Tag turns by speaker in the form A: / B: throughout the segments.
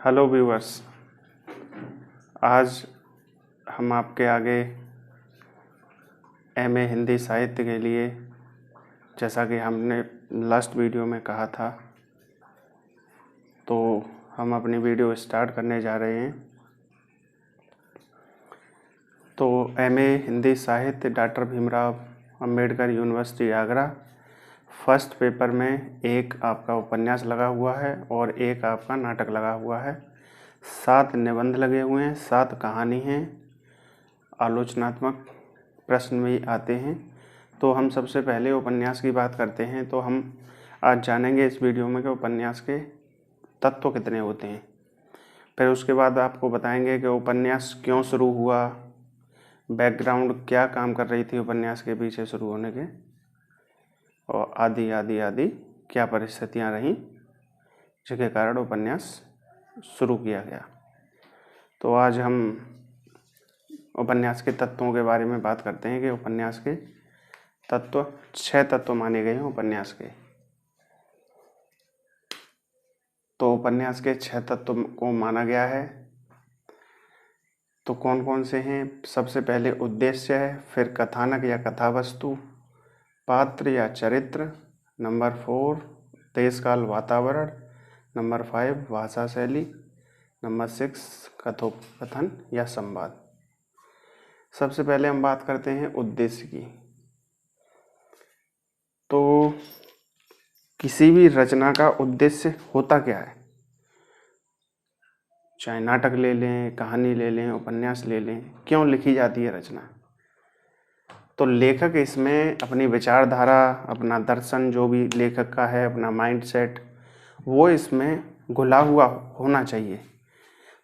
A: Hello viewers, आज हम आपके आगे एमए हिंदी साहित्य के लिए, जैसा कि हमने लास्ट वीडियो में कहा था, तो हम अपनी वीडियो स्टार्ट करने जा रहे हैं। तो एमए हिंदी साहित्य doctor Bhimrao Ambedkar university Agra, first paper में एक आपका उपन्यास लगा हुआ है और एक आपका नाटक लगा हुआ है। 7 निबंध लगे हुए हैं, 7 कहानी हैं, आलोचनात्मक प्रश्न भी आते हैं। तो हम सबसे पहले उपन्यास की बात करते हैं। तो हम आज जानेंगे इस वीडियो में कि उपन्यास के तत्व कितने होते हैं। फिर उसके बाद आपको बताएंगे कि उपन्यास क्यों शुरू हुआ, बैकग्राउंड क्या काम कर रही थी उपन्यास के पीछे शुरू होने के, और आदि आदि आदि क्या परिस्थितियां रहीं जिसके कारण उपन्यास शुरू किया गया। तो आज हम उपन्यास के तत्वों के बारे में बात करते हैं कि उपन्यास के तत्व 6 तत्व माने गए हैं उपन्यास के। तो उपन्यास के 6 तत्व को माना गया है। तो कौन कौन से हैं? सबसे पहले उद्देश्य है, फिर कथानक या कथावस्तु, पात्र या चरित्र, नंबर 4 देशकाल वातावरण, नंबर 5 भाषा शैली, नंबर 6 कथोपकथन या संवाद। सबसे पहले हम बात करते हैं उद्देश्य की। तो किसी भी रचना का उद्देश्य होता क्या है? चाहे नाटक ले लें, कहानी ले लें, उपन्यास ले लें, क्यों लिखी जाती है रचना? तो लेखक इसमें अपनी विचारधारा, अपना दर्शन, जो भी लेखक का है, अपना माइंडसेट, वो इसमें घुला हुआ होना चाहिए,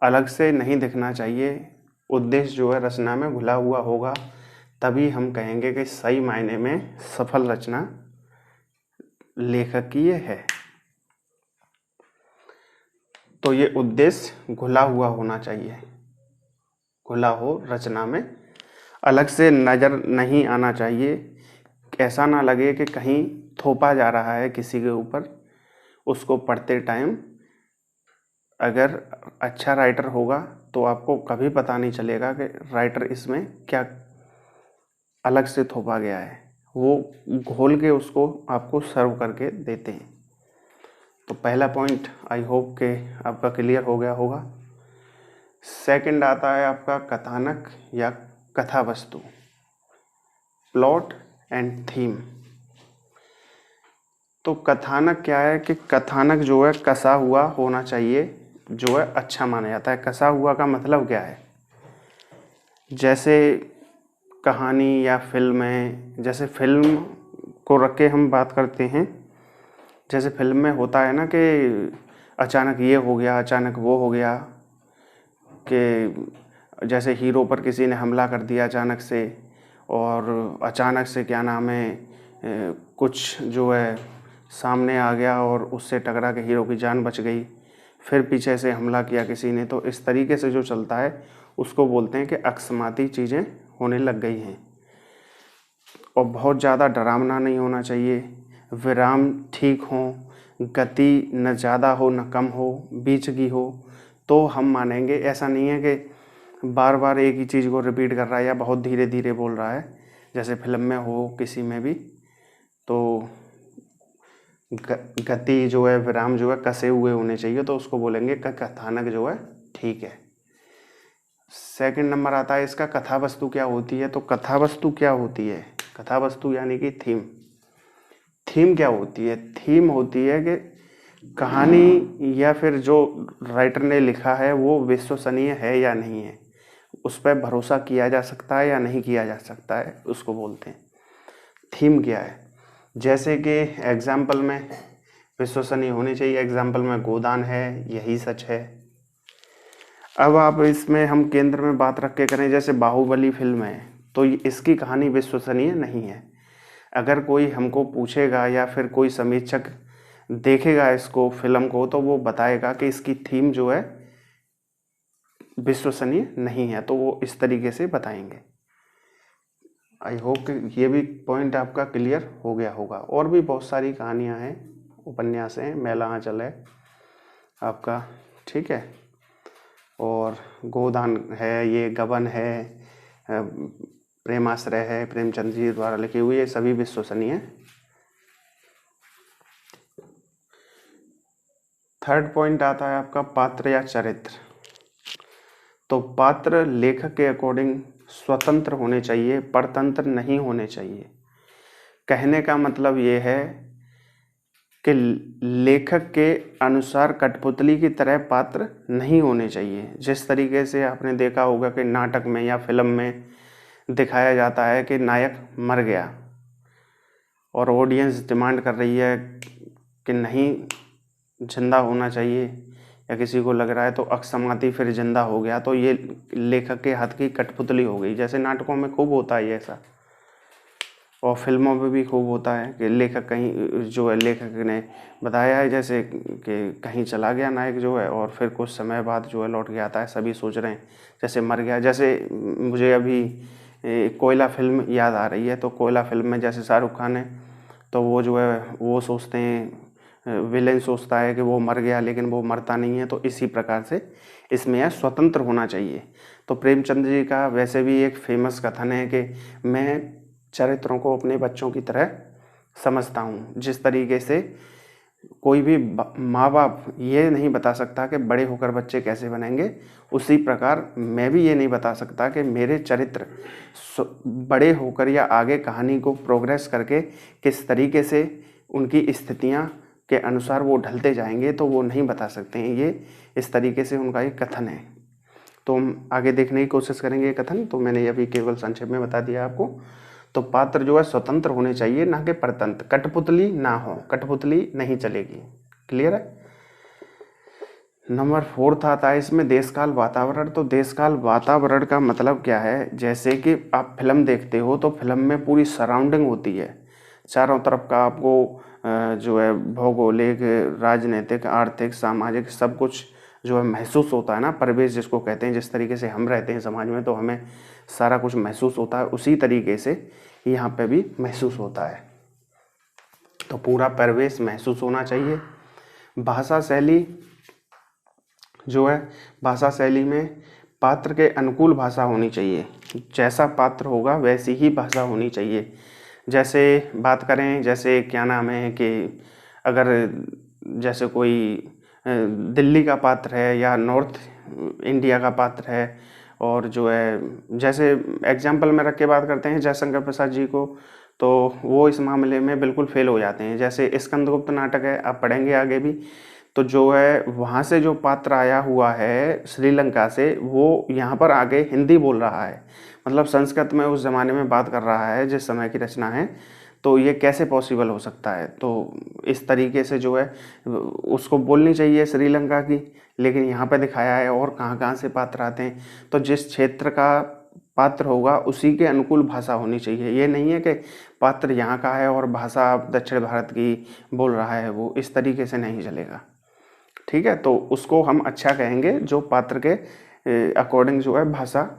A: अलग से नहीं दिखना चाहिए। उद्देश्य जो है रचना में घुला हुआ होगा, तभी हम कहेंगे कि सही मायने में सफल रचना लेखक की ये है। तो ये उद्देश्य घुला हुआ होना चाहिए, घुला हो रचना में, अलग से नज़र नहीं आना चाहिए। ऐसा ना लगे कि कहीं थोपा जा रहा है किसी के ऊपर। उसको पढ़ते टाइम अगर अच्छा राइटर होगा तो आपको कभी पता नहीं चलेगा कि राइटर इसमें क्या अलग से थोपा गया है। वो घोल के उसको आपको सर्व करके देते हैं। तो पहला पॉइंट आई होप के आपका क्लियर हो गया होगा। सेकंड आता है आपका कथानक या कथावस्तु, प्लॉट एंड थीम। तो कथानक क्या है कि कथानक जो है कसा हुआ होना चाहिए, जो है अच्छा माना जाता है। कसा हुआ का मतलब क्या है? जैसे कहानी या फिल्म है, जैसे फिल्म को रख के हम बात करते हैं। जैसे फिल्म में होता है ना कि अचानक ये हो गया, अचानक वो हो गया, कि जैसे हीरो पर किसी ने हमला कर दिया अचानक से, और अचानक से क्या नाम है कुछ जो है सामने आ गया और उससे टकरा के हीरो की जान बच गई, फिर पीछे से हमला किया किसी ने। तो इस तरीके से जो चलता है उसको बोलते हैं कि अकस्माती चीज़ें होने लग गई हैं। और बहुत ज़्यादा डरावना नहीं होना चाहिए, विराम ठीक हो, गति न ज़्यादा हो न कम हो, बीच की हो, तो हम मानेंगे। ऐसा नहीं है कि बार बार एक ही चीज़ को रिपीट कर रहा है या बहुत धीरे धीरे बोल रहा है, जैसे फिल्म में हो किसी में भी। तो गति जो है, विराम जो है कसे हुए होने चाहिए, तो उसको बोलेंगे कथानक जो है ठीक है। सेकंड नंबर आता है इसका कथावस्तु क्या होती है। तो कथावस्तु क्या होती है? कथावस्तु यानी कि थीम। थीम क्या होती है? थीम होती है कि कहानी या फिर जो राइटर ने लिखा है वो विश्वसनीय है या नहीं है, उस पर भरोसा किया जा सकता है या नहीं किया जा सकता है, उसको बोलते हैं थीम। क्या है? जैसे कि एग्जाम्पल में विश्वसनीय होनी चाहिए, एग्जाम्पल में गोदान है, यही सच है। अब आप इसमें हम केंद्र में बात रख के करें, जैसे बाहुबली फिल्म है, तो इसकी कहानी विश्वसनीय नहीं है। अगर कोई हमको पूछेगा या फिर कोई समीक्षक देखेगा इसको फिल्म को, तो वो बताएगा कि इसकी थीम जो है विश्वसनीय नहीं है, तो वो इस तरीके से बताएंगे। आई होप कि ये भी पॉइंट आपका क्लियर हो गया होगा। और भी बहुत सारी कहानियां हैं, उपन्यास हैं, मेला आंचल है आपका, ठीक है। और गोदान है, ये गबन है, प्रेमाश्रय है, प्रेमचंद जी द्वारा लिखी हुई, ये सभी विश्वसनीय हैं। थर्ड पॉइंट आता है आपका पात्र या चरित्र। तो पात्र लेखक के अकॉर्डिंग स्वतंत्र होने चाहिए, परतंत्र नहीं होने चाहिए। कहने का मतलब ये है कि लेखक के अनुसार कठपुतली की तरह पात्र नहीं होने चाहिए। जिस तरीके से आपने देखा होगा कि नाटक में या फिल्म में दिखाया जाता है कि नायक मर गया और ऑडियंस डिमांड कर रही है कि नहीं, जिंदा होना चाहिए, या किसी को लग रहा है तो अकस्माती फिर जिंदा हो गया, तो ये लेखक के हाथ की कठपुतली हो गई। जैसे नाटकों में खूब होता है ऐसा, और फिल्मों में भी खूब होता है कि लेखक कहीं जो है, लेखक ने बताया है जैसे कि कहीं चला गया नायक जो है, और फिर कुछ समय बाद जो है लौट के आता है, सभी सोच रहे हैं जैसे मर गया। जैसे मुझे अभी कोयला फिल्म याद आ रही है। तो कोयला फिल्म में जैसे शाहरुख खान है, तो वो जो है वो सोचते हैं, विलेन सोचता है कि वो मर गया, लेकिन वो मरता नहीं है। तो इसी प्रकार से इसमें यह स्वतंत्र होना चाहिए। तो प्रेमचंद जी का वैसे भी एक फेमस कथन है कि मैं चरित्रों को अपने बच्चों की तरह समझता हूँ। जिस तरीके से कोई भी माँ बाप ये नहीं बता सकता कि बड़े होकर बच्चे कैसे बनेंगे, उसी प्रकार मैं भी ये नहीं बता सकता कि मेरे चरित्र बड़े होकर या आगे कहानी को प्रोग्रेस करके किस तरीके से उनकी स्थितियाँ के अनुसार वो ढलते जाएंगे, तो वो नहीं बता सकते हैं। ये इस तरीके से उनका एक कथन है। तो हम आगे देखने की कोशिश करेंगे ये कथन। तो मैंने अभी केवल संक्षेप में बता दिया आपको। तो पात्र जो है स्वतंत्र होने चाहिए, ना कि परतंत्र। कठपुतली ना हो, कठपुतली नहीं चलेगी। क्लियर है। नंबर 4 आता है इसमें देश काल वातावरण। तो देश काल वातावरण का मतलब क्या है, जैसे कि आप फिल्म देखते हो तो फिल्म में पूरी सराउंडिंग होती है, चारों तरफ का आपको जो है भौगोलिक, राजनीतिक, आर्थिक, सामाजिक सब कुछ जो है महसूस होता है ना, परिवेश जिसको कहते हैं। जिस तरीके से हम रहते हैं समाज में तो हमें सारा कुछ महसूस होता है, उसी तरीके से यहाँ पे भी महसूस होता है। तो पूरा परिवेश महसूस होना चाहिए। भाषा शैली जो है, भाषा शैली में पात्र के अनुकूल भाषा होनी चाहिए। जैसा पात्र होगा वैसी ही भाषा होनी चाहिए। जैसे बात करें, जैसे क्या नाम है कि अगर जैसे कोई दिल्ली का पात्र है या नॉर्थ इंडिया का पात्र है, और जो है जैसे एग्जाम्पल में रख के बात करते हैं जयशंकर प्रसाद जी को, तो वो इस मामले में बिल्कुल फेल हो जाते हैं। जैसे स्कंदगुप्त नाटक है, आप पढ़ेंगे आगे भी, तो जो है वहाँ से जो पात्र आया हुआ है श्रीलंका से, वो यहाँ पर आके हिंदी बोल रहा है, मतलब संस्कृत में उस ज़माने में बात कर रहा है जिस समय की रचना है। तो ये कैसे पॉसिबल हो सकता है। तो इस तरीके से जो है उसको बोलनी चाहिए श्रीलंका की, लेकिन यहाँ पे दिखाया है और कहाँ कहाँ से पात्र आते हैं। तो जिस क्षेत्र का पात्र होगा उसी के अनुकूल भाषा होनी चाहिए। ये नहीं है कि पात्र यहाँ का है और भाषा दक्षिण भारत की बोल रहा है, वो इस तरीके से नहीं चलेगा। ठीक है। तो उसको हम अच्छा कहेंगे जो पात्र के अकॉर्डिंग जो है भाषा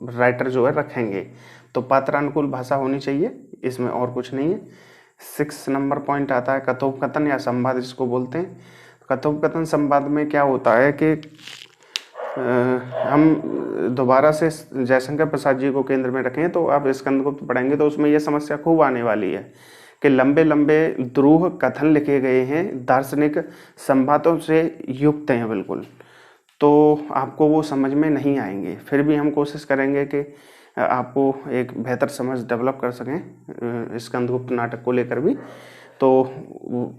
A: राइटर जो है रखेंगे। तो पात्रानुकूल भाषा होनी चाहिए, इसमें और कुछ नहीं है। 6 नंबर पॉइंट आता है कथोपकथन या संवाद जिसको बोलते हैं। कथोपकथन संवाद में क्या होता है कि हम दोबारा से जयशंकर प्रसाद जी को केंद्र में रखें, तो आप स्कंदगुप्त पढ़ेंगे तो उसमें यह समस्या खूब आने वाली है कि लंबे लंबे द्रूह कथन लिखे गए हैं, दार्शनिक संवादों से युक्त हैं बिल्कुल, तो आपको वो समझ में नहीं आएंगे। फिर भी हम कोशिश करेंगे कि आपको एक बेहतर समझ डेवलप कर सकें स्कंदगुप्त नाटक को लेकर भी। तो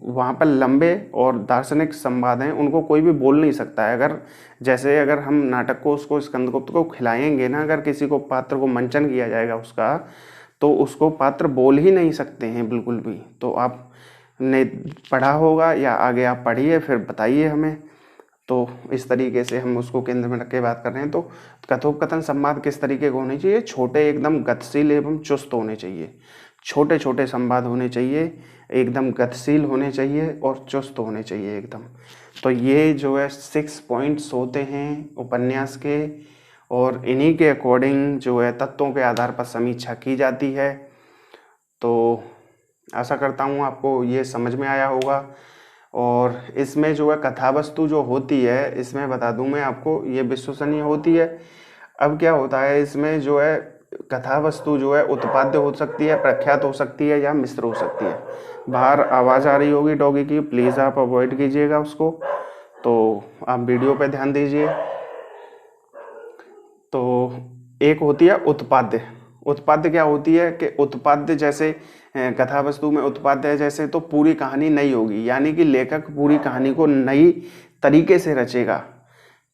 A: वहाँ पर लंबे और दार्शनिक संवाद हैं, उनको कोई भी बोल नहीं सकता है। अगर हम नाटक को उसको स्कंदगुप्त को खिलाएंगे ना, अगर किसी को पात्र को मंचन किया जाएगा उसका, तो उसको पात्र बोल ही नहीं सकते हैं बिल्कुल भी। तो आपने पढ़ा होगा या आगे आप पढ़िए फिर बताइए हमें। तो इस तरीके से हम उसको केंद्र में रख के बात कर रहे हैं। तो कथोपकथन संवाद किस तरीके का होने चाहिए, छोटे एकदम गतिशील एवं चुस्त होने चाहिए। छोटे छोटे संवाद होने चाहिए, एकदम गतिशील होने चाहिए और चुस्त होने चाहिए एकदम। तो ये जो है 6 पॉइंट्स होते हैं उपन्यास के, और इन्हीं के अकॉर्डिंग जो है तत्वों के आधार पर समीक्षा की जाती है। तो आशा करता हूँ आपको ये समझ में आया होगा। और इसमें जो है कथा वस्तु जो होती है, इसमें बता दूं मैं आपको, ये विश्वसनीय होती है। अब क्या होता है इसमें जो है कथा वस्तु जो है उत्पाद्य हो सकती है, प्रख्यात हो सकती है या मिश्र हो सकती है। बाहर आवाज़ आ रही होगी डॉगी की, प्लीज़ आप अवॉइड कीजिएगा उसको। तो आप वीडियो पे ध्यान दीजिए। तो एक होती है उत्पाद्य। उत्पाद्य क्या होती है कि उत्पाद्य जैसे कथा वस्तु में उत्पाद्य है जैसे, तो पूरी कहानी नई होगी, यानी कि लेखक पूरी कहानी को नई तरीके से रचेगा।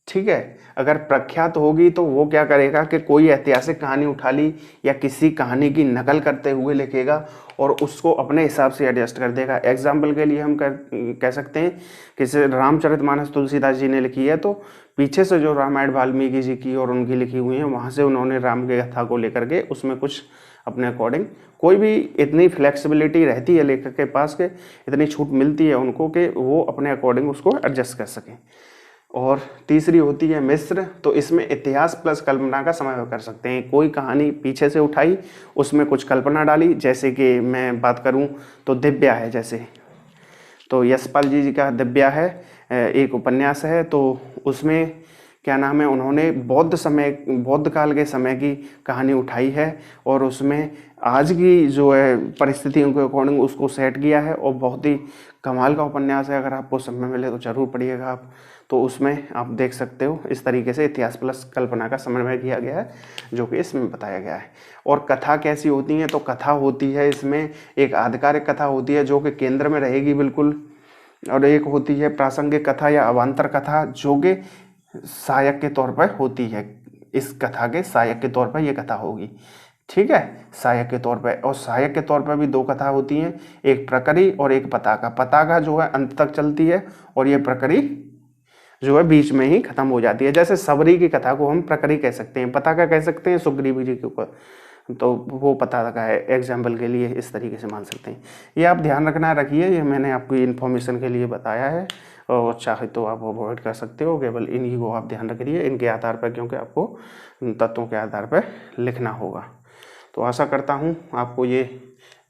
A: ठीक है। अगर प्रख्यात होगी तो वो क्या करेगा कि कोई ऐतिहासिक कहानी उठा ली या किसी कहानी की नकल करते हुए लिखेगा और उसको अपने हिसाब से एडजस्ट कर देगा। एग्जाम्पल के लिए हम कह सकते हैं कि जैसे रामचरितमानस तुलसीदास जी ने लिखी है, तो पीछे से जो रामायण वाल्मीकि जी की और उनकी लिखी हुई है, वहाँ से उन्होंने राम की कथा को लेकर के उसमें कुछ अपने अकॉर्डिंग, कोई भी इतनी फ्लेक्सिबिलिटी रहती है लेखक के पास के, इतनी छूट मिलती है उनको कि वो अपने अकॉर्डिंग उसको एडजस्ट कर सकें। और तीसरी होती है मिश्र। तो इसमें इतिहास प्लस कल्पना का समन्वय कर सकते हैं। कोई कहानी पीछे से उठाई, उसमें कुछ कल्पना डाली, जैसे कि मैं बात करूं तो दिव्या है जैसे, तो यशपाल जी का दिव्या है, एक उपन्यास है। तो उसमें क्या नाम है, उन्होंने बौद्ध काल के समय की कहानी उठाई है और उसमें आज की जो है परिस्थितियों के अकॉर्डिंग उसको सेट किया है और बहुत ही कमाल का उपन्यास है। अगर आपको समय मिले तो ज़रूर पढ़िएगा आप। तो उसमें आप देख सकते हो इस तरीके से इतिहास प्लस कल्पना का समन्वय किया गया है, जो कि इसमें बताया गया है। और कथा कैसी होती है, तो कथा होती है इसमें एक आधिकारिक कथा होती है जो कि केंद्र में रहेगी बिल्कुल, और एक होती है प्रासंगिक कथा या अवान्तर कथा जो कि सहायक के तौर पर होती है। इस कथा के सहायक के तौर पर यह कथा होगी। ठीक है, सहायक के तौर पर। और सहायक के तौर पर भी दो कथा होती हैं, एक प्रकरी और एक पताका। पताका जो है अंत तक चलती है और ये प्रकरी जो है बीच में ही खत्म हो जाती है। जैसे सबरी की कथा को हम प्रकरी कह सकते हैं, पताका कह सकते हैं सुग्रीव जी के ऊपर, तो वो पताका है। एग्जाम्पल के लिए इस तरीके से मान सकते हैं। ये आप ध्यान रखिए, ये मैंने आपको इन्फॉर्मेशन के लिए बताया है और चाहे तो आप अवॉइड कर सकते हो, केवल इन्हीं को आप ध्यान रखिए इनके आधार पर, क्योंकि आपको तत्वों के आधार पर लिखना होगा। तो आशा करता हूँ आपको ये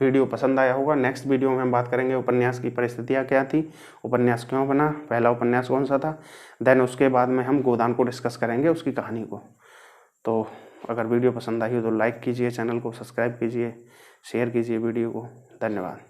A: वीडियो पसंद आया होगा। नेक्स्ट वीडियो में हम बात करेंगे उपन्यास की परिस्थितियाँ क्या थी, उपन्यास क्यों बना, पहला उपन्यास कौन सा था। देन उसके बाद में हम गोदान को डिस्कस करेंगे, उसकी कहानी को। तो अगर वीडियो पसंद आई हो तो लाइक कीजिए, चैनल को सब्सक्राइब कीजिए, शेयर कीजिए वीडियो को। धन्यवाद।